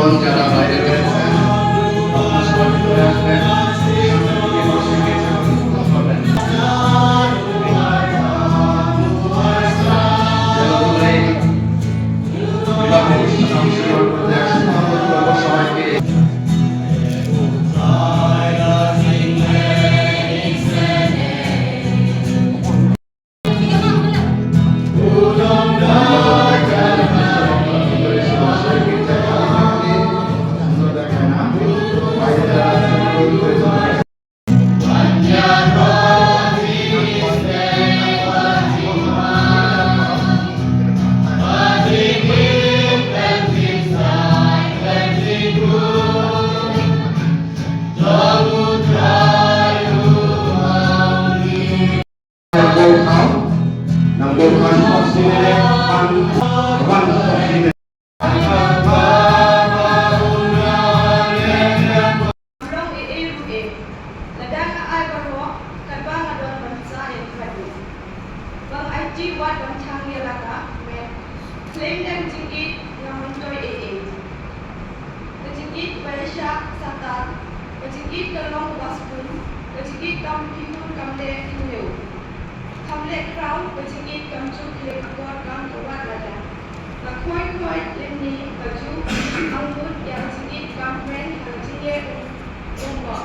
বোন যারা বাইরে রয়েছেন আপনারা সবাই ভিতরে আসবেন। Jiwa dan canggih laka, klaim dan jingkit yang mencoy AA. Kejingkit Balasyak Satar, kejingkit Kelong Waspun, kejingkit Kam Kihun Kamle Kineu. Kamle Krau, kejingkit Kamcuk Lek Kuat Kam Kuat Lada. Khoi Lemni Baju, Anggut yang jingkit Kamren, kejingkit Ungwa.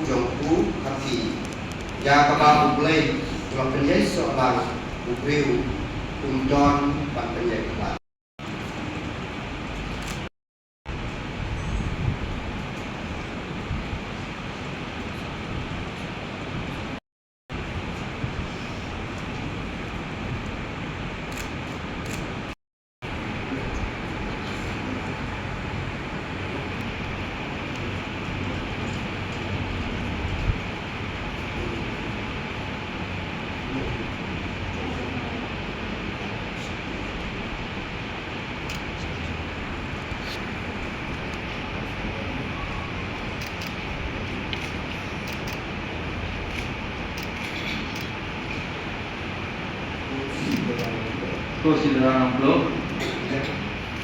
Jongku Kaki, Ya Kabah Ublay, Tuan Penyai Soalan Ubriu Unjon Pak Penyai Kelas. Considerando amplop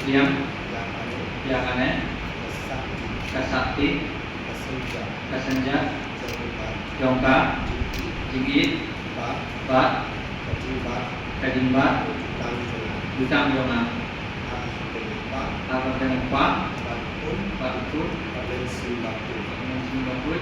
yang aneh kasakti kasenja jongka jigit bat kadimbat utang jonga apa dengan pak itu Singapura.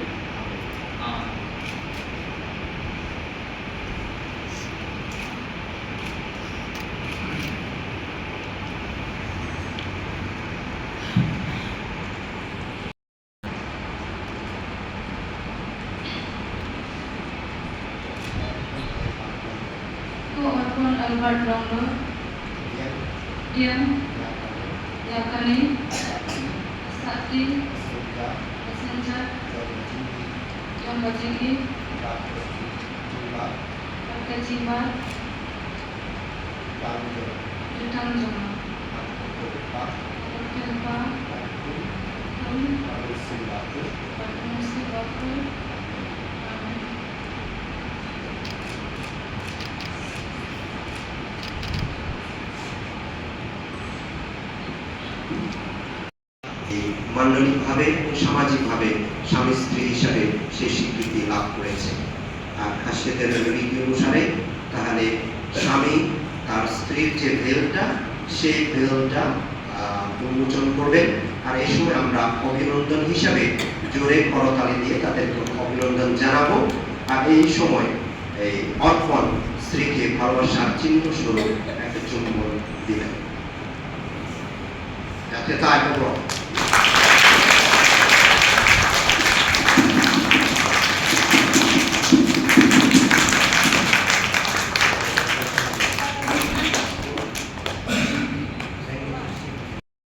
Tuan Albert Longlo, Diam, Yakani, Sakti, Senja, Yang Bajiki, Kajiba, Jutang Joma, Kelpa, Musi Baku, মানবিকভাবে ও সামাজিকভাবে স্বামী স্ত্রী হিসাবে সে স্বীকৃতি লাভ করেছে। আর খাসিয়তের রীতি অনুসারে তাহলে স্বামী তার স্ত্রীর যে ভেলটা সেই ভেলটা উন্মোচন করবেন। আর এই সময় আমরা অভিনন্দন হিসাবে জোরে করতালি দিয়ে তাদেরকে অভিনন্দন জানাবো। আর এই সময় এই অর্পণ স্ত্রীকে ভালোবাসার চিহ্ন স্বরূপ একটা চুম্বন দিবেন। যাতে তাই